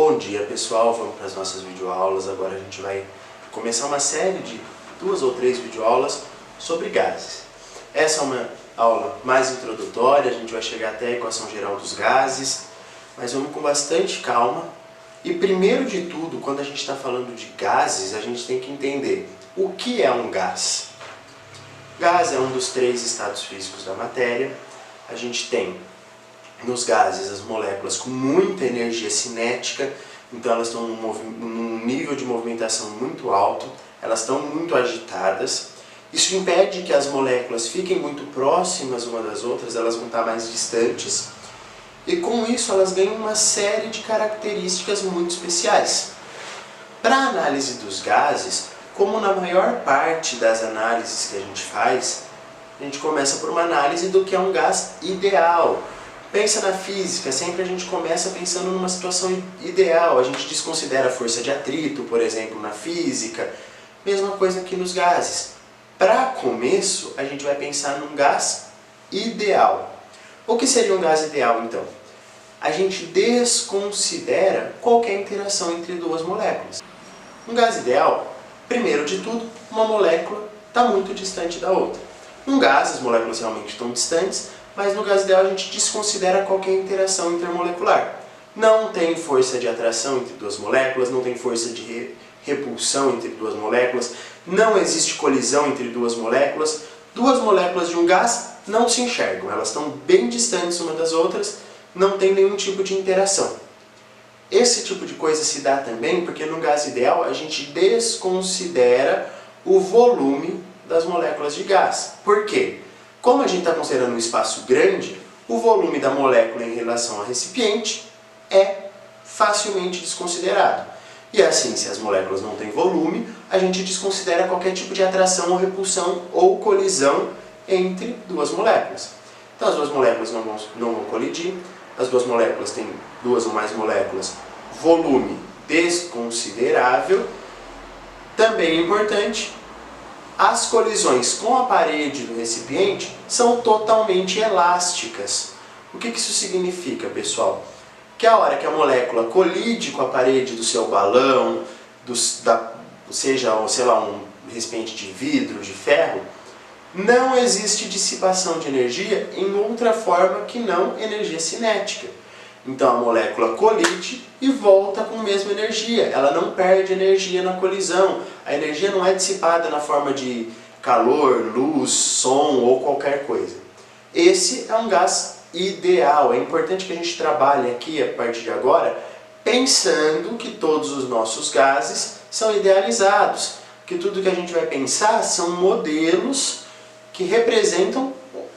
Bom dia pessoal, vamos para as nossas videoaulas. Agora a gente vai começar uma série de 2 ou 3 videoaulas sobre gases. Essa é uma aula mais introdutória, a gente vai chegar até a equação geral dos gases, mas vamos com bastante calma. E primeiro de tudo, quando a gente está falando de gases, a gente tem que entender o que é um gás. Gás é um dos 3 estados físicos da matéria. A gente tem nos gases as moléculas com muita energia cinética, então elas estão num nível de movimentação muito alto, elas estão muito agitadas. Isso impede que as moléculas fiquem muito próximas uma das outras, elas vão estar mais distantes. E com isso elas ganham uma série de características muito especiais. Para a análise dos gases, como na maior parte das análises que a gente faz, a gente começa por uma análise do que é um gás ideal. Pensa na física, sempre a gente começa pensando numa situação ideal, a gente desconsidera a força de atrito, por exemplo, na física, mesma coisa aqui nos gases. Para começo, a gente vai pensar num gás ideal. O que seria um gás ideal, então? A gente desconsidera qualquer interação entre duas moléculas. Um gás ideal, primeiro de tudo, uma molécula está muito distante da outra. Num gás, as moléculas realmente estão distantes, mas no gás ideal a gente desconsidera qualquer interação intermolecular. Não tem força de atração entre duas moléculas, não tem força de repulsão entre duas moléculas, não existe colisão entre duas moléculas. Duas moléculas de um gás não se enxergam, elas estão bem distantes uma das outras, não tem nenhum tipo de interação. Esse tipo de coisa se dá também porque no gás ideal a gente desconsidera o volume das moléculas de gás. Por quê? Como a gente está considerando um espaço grande, o volume da molécula em relação ao recipiente é facilmente desconsiderado. E assim, se as moléculas não têm volume, a gente desconsidera qualquer tipo de atração ou repulsão ou colisão entre duas moléculas. Então as duas moléculas não vão colidir, as duas moléculas têm 2 ou mais moléculas, volume desconsiderável. Também é importante, as colisões com a parede do recipiente são totalmente elásticas. O que isso significa, pessoal? Que a hora que a molécula colide com a parede do seu balão, seja, sei lá, um recipiente de vidro, de ferro, não existe dissipação de energia em outra forma que não energia cinética. Então a molécula colide e volta com a mesma energia, ela não perde energia na colisão. A energia não é dissipada na forma de calor, luz, som ou qualquer coisa. Esse é um gás ideal. É importante que a gente trabalhe aqui, a partir de agora, pensando que todos os nossos gases são idealizados. Que tudo que a gente vai pensar são modelos que representam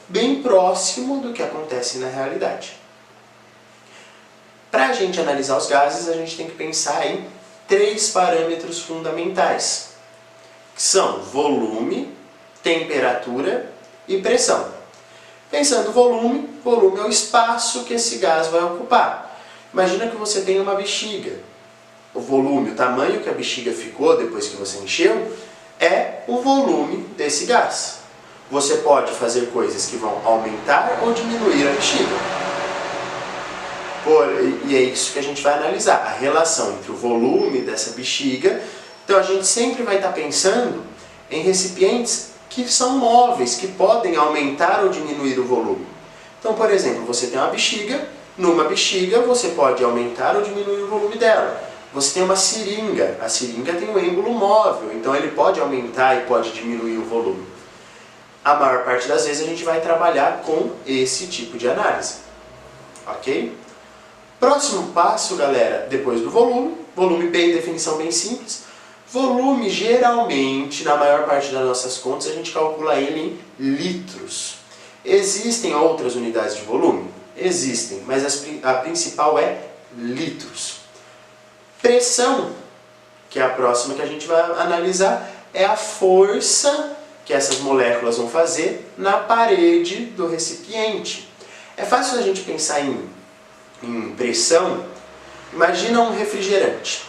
bem próximo do que acontece na realidade. Para a gente analisar os gases, a gente tem que pensar em 3 parâmetros fundamentais, que são volume, temperatura e pressão. Pensando volume é o espaço que esse gás vai ocupar. Imagina que você tem uma bexiga. O volume, o tamanho que a bexiga ficou depois que você encheu, é o volume desse gás. Você pode fazer coisas que vão aumentar ou diminuir a bexiga. E é isso que a gente vai analisar, a relação entre o volume dessa bexiga. Então a gente sempre vai estar pensando em recipientes que são móveis, que podem aumentar ou diminuir o volume. Então, por exemplo, você tem uma bexiga, numa bexiga você pode aumentar ou diminuir o volume dela. Você tem uma seringa, a seringa tem um êmbolo móvel, então ele pode aumentar e pode diminuir o volume. A maior parte das vezes a gente vai trabalhar com esse tipo de análise. Ok? Próximo passo, galera, depois do volume bem, definição bem simples. Volume, geralmente, na maior parte das nossas contas, a gente calcula ele em litros. Existem outras unidades de volume? Existem, mas a principal é litros. Pressão, que é a próxima que a gente vai analisar, é a força que essas moléculas vão fazer na parede do recipiente. É fácil a gente pensar em pressão. Imagina um refrigerante,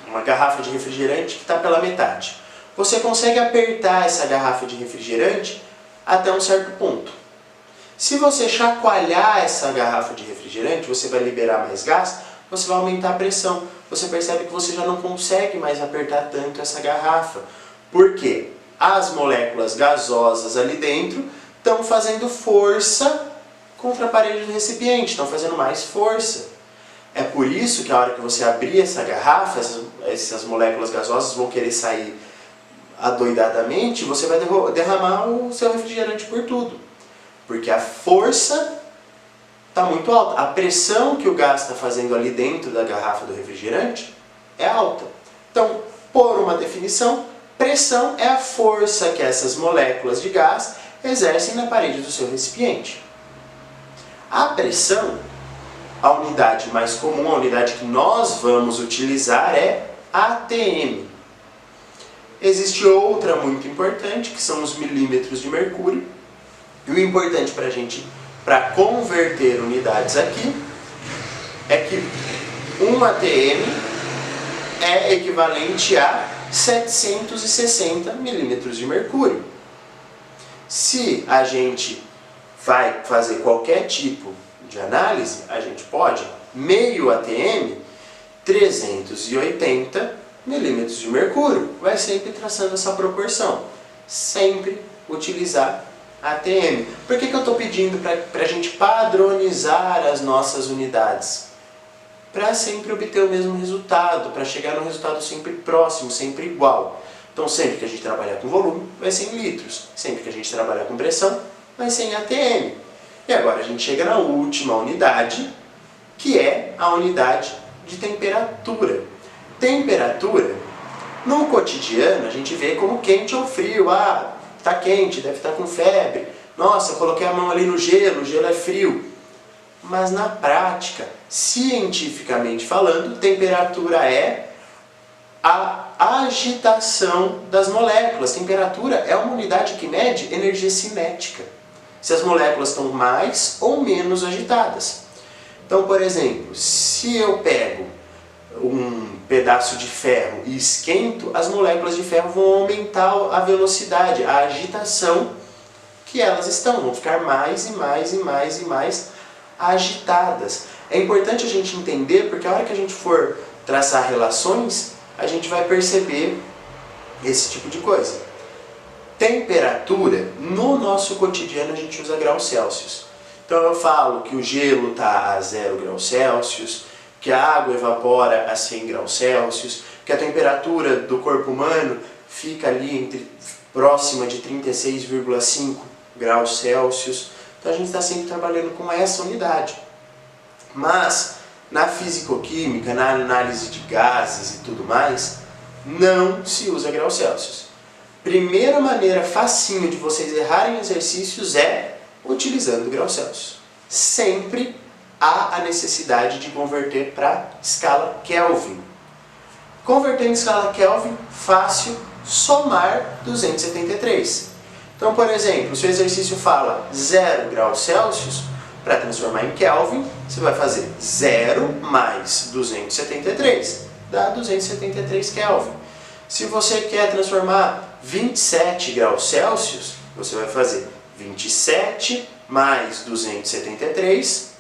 uma garrafa de refrigerante que está pela metade. Você consegue apertar essa garrafa de refrigerante até um certo ponto. Se você chacoalhar essa garrafa de refrigerante, você vai liberar mais gás, você vai aumentar a pressão. você percebe que você já não consegue mais apertar tanto essa garrafa. Por quê? As moléculas gasosas ali dentro estão fazendo força contra a parede do recipiente, estão fazendo mais força. É por isso que a hora que você abrir essa garrafa, essas moléculas gasosas vão querer sair adoidadamente, você vai derramar o seu refrigerante por tudo. Porque a força está muito alta. A pressão que o gás está fazendo ali dentro da garrafa do refrigerante é alta. Então, por uma definição, pressão é a força que essas moléculas de gás exercem na parede do seu recipiente. A pressão, a unidade mais comum, a unidade que nós vamos utilizar é ATM. Existe outra muito importante, que são os milímetros de mercúrio. E o importante para a gente, para converter unidades aqui, é que 1 ATM é equivalente a 760 milímetros de mercúrio. Se a gente vai fazer qualquer tipo de análise, a gente pode, meio ATM, 380 milímetros de mercúrio. Vai sempre traçando essa proporção. Sempre utilizar ATM. Por que eu estou pedindo para a gente padronizar as nossas unidades? Para sempre obter o mesmo resultado, para chegar no resultado sempre próximo, sempre igual. Então, sempre que a gente trabalhar com volume, vai ser em litros. Sempre que a gente trabalhar com pressão, vai ser em ATM. E agora a gente chega na última unidade, que é a unidade de temperatura. Temperatura, no cotidiano, a gente vê como quente ou frio. Ah, está quente, deve estar com febre. Nossa, eu coloquei a mão ali no gelo, o gelo é frio. Mas na prática, cientificamente falando, temperatura é a agitação das moléculas. Temperatura é uma unidade que mede energia cinética. Se as moléculas estão mais ou menos agitadas. Então, por exemplo, se eu pego um pedaço de ferro e esquento, as moléculas de ferro vão aumentar a velocidade, a agitação que elas estão, vão ficar mais e mais e mais e mais agitadas. É importante a gente entender, porque a hora que a gente for traçar relações, a gente vai perceber esse tipo de coisa. Temperatura, no nosso cotidiano a gente usa graus Celsius. Então eu falo que o gelo está a 0 graus Celsius, que a água evapora a 100 graus Celsius, que a temperatura do corpo humano fica ali próxima de 36,5 graus Celsius. Então a gente está sempre trabalhando com essa unidade. Mas na fisicoquímica, na análise de gases e tudo mais, não se usa graus Celsius. Primeira maneira facinho de vocês errarem exercícios é utilizando graus Celsius. Sempre há a necessidade de converter para escala Kelvin. Converter em escala Kelvin, fácil, somar 273. Então, por exemplo, se o exercício fala 0 graus Celsius, para transformar em Kelvin, você vai fazer 0 mais 273, dá 273 Kelvin. Se você quer transformar 27 graus Celsius, você vai fazer 27 mais 273,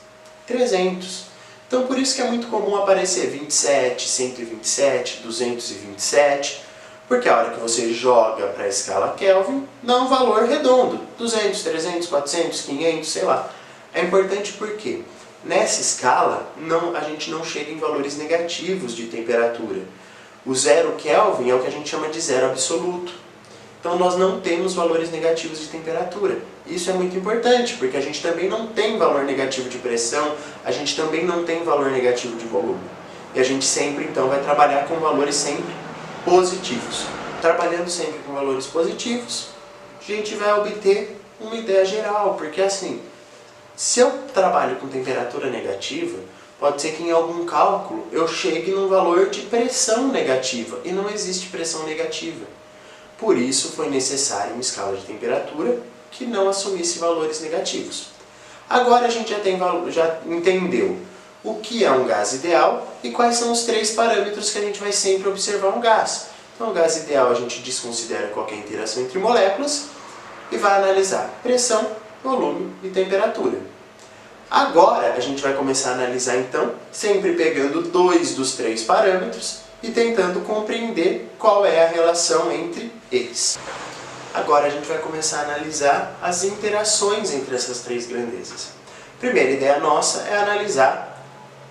300. Então, por isso que é muito comum aparecer 27, 127, 227, porque a hora que você joga para a escala Kelvin, dá um valor redondo, 200, 300, 400, 500, sei lá. É importante porque nessa escala a gente não chega em valores negativos de temperatura. O 0 Kelvin é o que a gente chama de zero absoluto. Então nós não temos valores negativos de temperatura. Isso é muito importante, porque a gente também não tem valor negativo de pressão, a gente também não tem valor negativo de volume. E a gente sempre então vai trabalhar com valores sempre positivos. Trabalhando sempre com valores positivos, a gente vai obter uma ideia geral, porque assim, se eu trabalho com temperatura negativa, pode ser que em algum cálculo eu chegue num valor de pressão negativa, e não existe pressão negativa. Por isso foi necessário uma escala de temperatura que não assumisse valores negativos. Agora a gente já entendeu o que é um gás ideal e quais são os 3 parâmetros que a gente vai sempre observar um gás. Então o gás ideal a gente desconsidera qualquer interação entre moléculas e vai analisar pressão, volume e temperatura. Agora a gente vai começar a analisar então, sempre pegando 2 dos 3 parâmetros e tentando compreender qual é a relação entre eles. Agora a gente vai começar a analisar as interações entre essas 3 grandezas. Primeira ideia nossa é analisar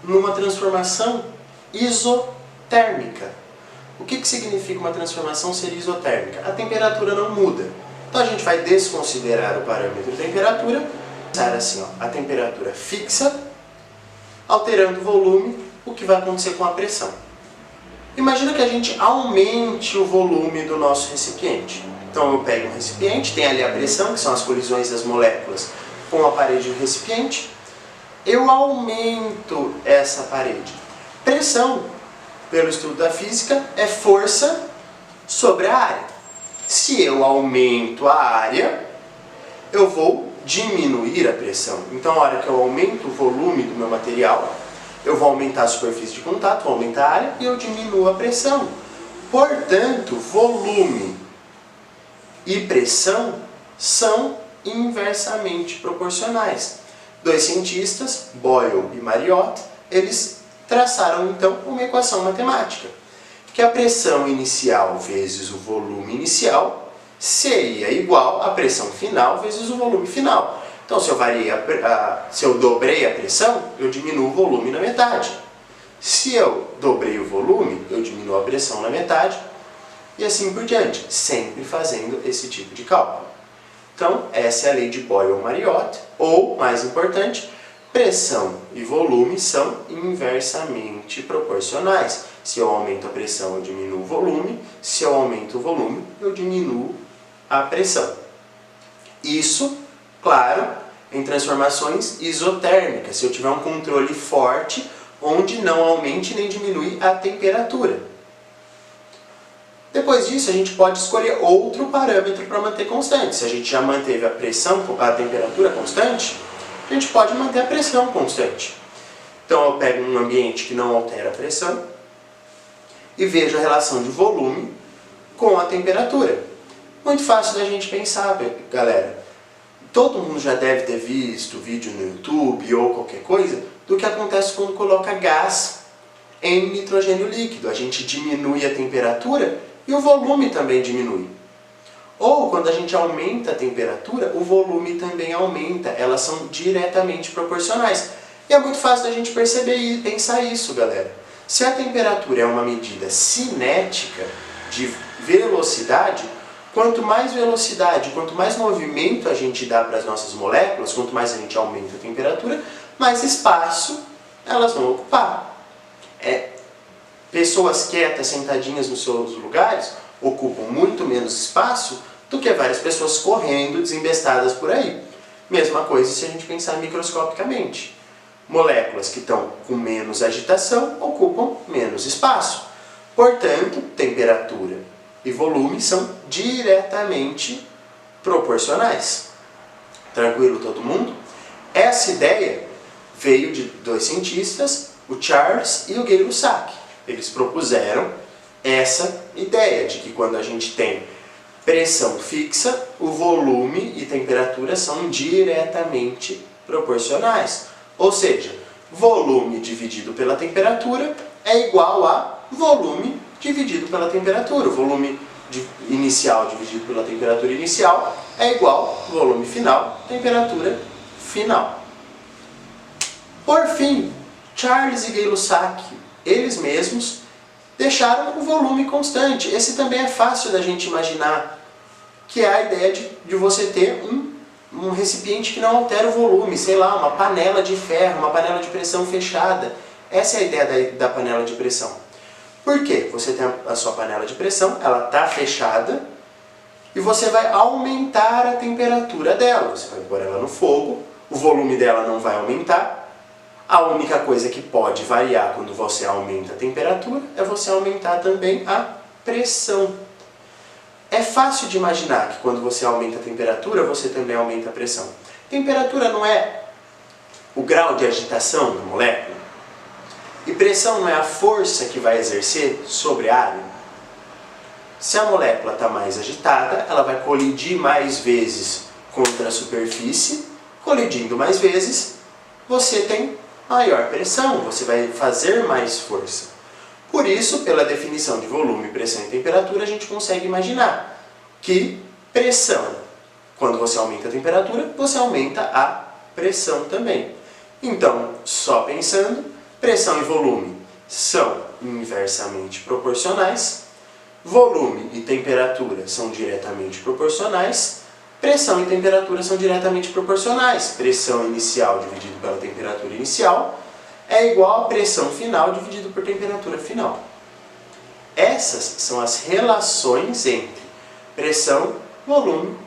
numa transformação isotérmica. O que significa uma transformação ser isotérmica? A temperatura não muda. Então a gente vai desconsiderar o parâmetro temperatura, pensar assim, ó, a temperatura fixa, alterando o volume, o que vai acontecer com a pressão. Imagina que a gente aumente o volume do nosso recipiente. Então eu pego um recipiente, tem ali a pressão, que são as colisões das moléculas com a parede do recipiente. Eu aumento essa parede. Pressão, pelo estudo da física, é força sobre a área. Se eu aumento a área, eu vou diminuir a pressão. Então, a hora que eu aumento o volume do meu material, eu vou aumentar a superfície de contato, vou aumentar a área e eu diminuo a pressão. Portanto, volume e pressão são inversamente proporcionais. 2 cientistas, Boyle e Mariotte, eles traçaram então uma equação matemática, que a pressão inicial vezes o volume inicial seria igual à pressão final vezes o volume final. Então, se eu dobrei a pressão, eu diminuo o volume na metade. Se eu dobrei o volume, eu diminuo a pressão na metade, e assim por diante, sempre fazendo esse tipo de cálculo. Então, essa é a lei de Boyle-Mariotte, ou, mais importante, pressão e volume são inversamente proporcionais. Se eu aumento a pressão, eu diminuo o volume. Se eu aumento o volume, eu diminuo a pressão. Isso, claro, em transformações isotérmicas, se eu tiver um controle forte, onde não aumente nem diminui a temperatura. Depois disso, a gente pode escolher outro parâmetro para manter constante. Se a gente já manteve a pressão, a temperatura constante, a gente pode manter a pressão constante. Então eu pego um ambiente que não altera a pressão e vejo a relação de volume com a temperatura. Muito fácil da gente pensar, galera. Todo mundo já deve ter visto vídeo no YouTube ou qualquer coisa do que acontece quando coloca gás em nitrogênio líquido. A gente diminui a temperatura e o volume também diminui. Ou quando a gente aumenta a temperatura, o volume também aumenta. Elas são diretamente proporcionais. E é muito fácil da gente perceber e pensar isso, galera. Se a temperatura é uma medida cinética de velocidade, quanto mais velocidade, quanto mais movimento a gente dá para as nossas moléculas, quanto mais a gente aumenta a temperatura, mais espaço elas vão ocupar. Pessoas quietas, sentadinhas nos seus lugares, ocupam muito menos espaço do que várias pessoas correndo, desembestadas por aí. Mesma coisa se a gente pensar microscopicamente. Moléculas que estão com menos agitação ocupam menos espaço. Portanto, temperatura e volume são diretamente proporcionais. Tranquilo todo mundo? Essa ideia veio de 2 cientistas, o Charles e o Gay-Lussac. Eles propuseram essa ideia de que quando a gente tem pressão fixa, o volume e temperatura são diretamente proporcionais. Ou seja, volume dividido pela temperatura é igual a volume dividido pela temperatura. O volume inicial dividido pela temperatura inicial é igual ao volume final, temperatura final. Por fim, Charles e Gay-Lussac, eles mesmos, deixaram o volume constante. Esse também é fácil da gente imaginar, que é a ideia de você ter um recipiente que não altera o volume, sei lá, uma panela de ferro, uma panela de pressão fechada. Essa é a ideia da panela de pressão. Por quê? Você tem a sua panela de pressão, ela está fechada, e você vai aumentar a temperatura dela. Você vai pôr ela no fogo, o volume dela não vai aumentar. A única coisa que pode variar quando você aumenta a temperatura é você aumentar também a pressão. É fácil de imaginar que quando você aumenta a temperatura, você também aumenta a pressão. Temperatura não é o grau de agitação da molécula? E pressão não é a força que vai exercer sobre a área? Se a molécula está mais agitada, ela vai colidir mais vezes contra a superfície, colidindo mais vezes, você tem maior pressão, você vai fazer mais força. Por isso, pela definição de volume, pressão e temperatura, a gente consegue imaginar que pressão, quando você aumenta a temperatura, você aumenta a pressão também. Então, só pensando, pressão e volume são inversamente proporcionais, volume e temperatura são diretamente proporcionais, pressão e temperatura são diretamente proporcionais. Pressão inicial dividido pela temperatura inicial é igual a pressão final dividido por temperatura final. Essas são as relações entre pressão, volume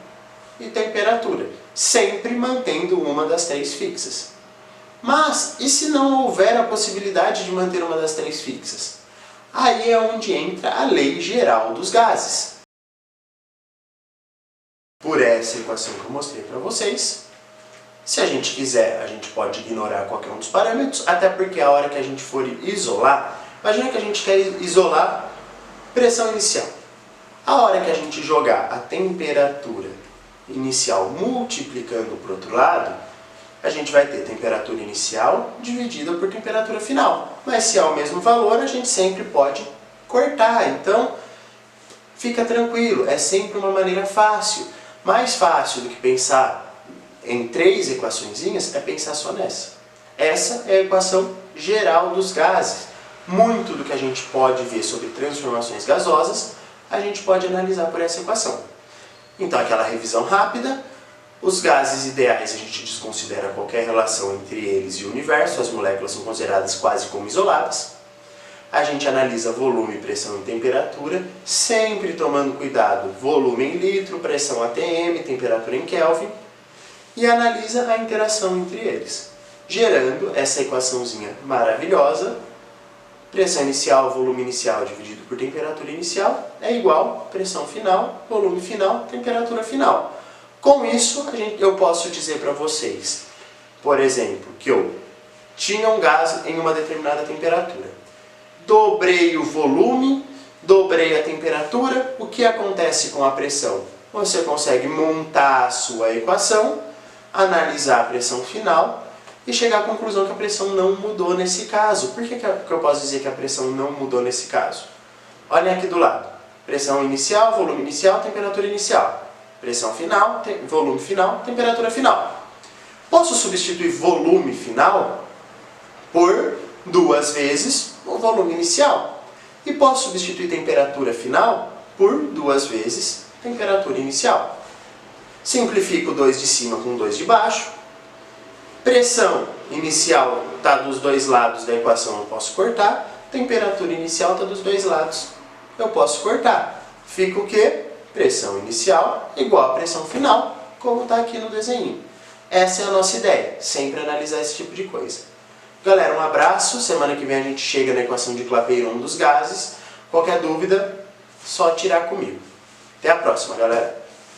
e temperatura, sempre mantendo uma das três fixas. Mas, e se não houver a possibilidade de manter uma das três fixas? Aí é onde entra a lei geral dos gases. Por essa equação que eu mostrei para vocês, se a gente quiser, a gente pode ignorar qualquer um dos parâmetros, até porque a hora que a gente for isolar, imagina que a gente quer isolar pressão inicial. A hora que a gente jogar a temperatura inicial multiplicando para o outro lado, a gente vai ter temperatura inicial dividida por temperatura final. Mas se é o mesmo valor, a gente sempre pode cortar. Então, fica tranquilo, é sempre uma maneira fácil. Mais fácil do que pensar em três equaçõezinhas é pensar só nessa. Essa é a equação geral dos gases. Muito do que a gente pode ver sobre transformações gasosas, a gente pode analisar por essa equação. Então, aquela revisão rápida. Os gases ideais, a gente desconsidera qualquer relação entre eles e o universo, as moléculas são consideradas quase como isoladas. A gente analisa volume, pressão e temperatura, sempre tomando cuidado, volume em litro, pressão atm, temperatura em Kelvin, e analisa a interação entre eles, gerando essa equaçãozinha maravilhosa. Pressão inicial, volume inicial dividido por temperatura inicial é igual a pressão final, volume final, temperatura final. Com isso, eu posso dizer para vocês, por exemplo, que eu tinha um gás em uma determinada temperatura. Dobrei o volume, dobrei a temperatura, o que acontece com a pressão? Você consegue montar a sua equação, analisar a pressão final e chegar à conclusão que a pressão não mudou nesse caso. Por que eu posso dizer que a pressão não mudou nesse caso? Olhem aqui do lado. Pressão inicial, volume inicial, temperatura inicial. Pressão final, volume final, temperatura final. Posso substituir volume final por 2 vezes o volume inicial. E posso substituir temperatura final por 2 vezes temperatura inicial. Simplifico 2 de cima com 2 de baixo. Pressão inicial está dos dois lados da equação, eu posso cortar. Temperatura inicial está dos dois lados, eu posso cortar. Fica o quê? Pressão inicial igual a pressão final, como está aqui no desenho. Essa é a nossa ideia, sempre analisar esse tipo de coisa. Galera, um abraço, semana que vem a gente chega na equação de Clapeyron dos gases. Qualquer dúvida, só tirar comigo. Até a próxima, galera!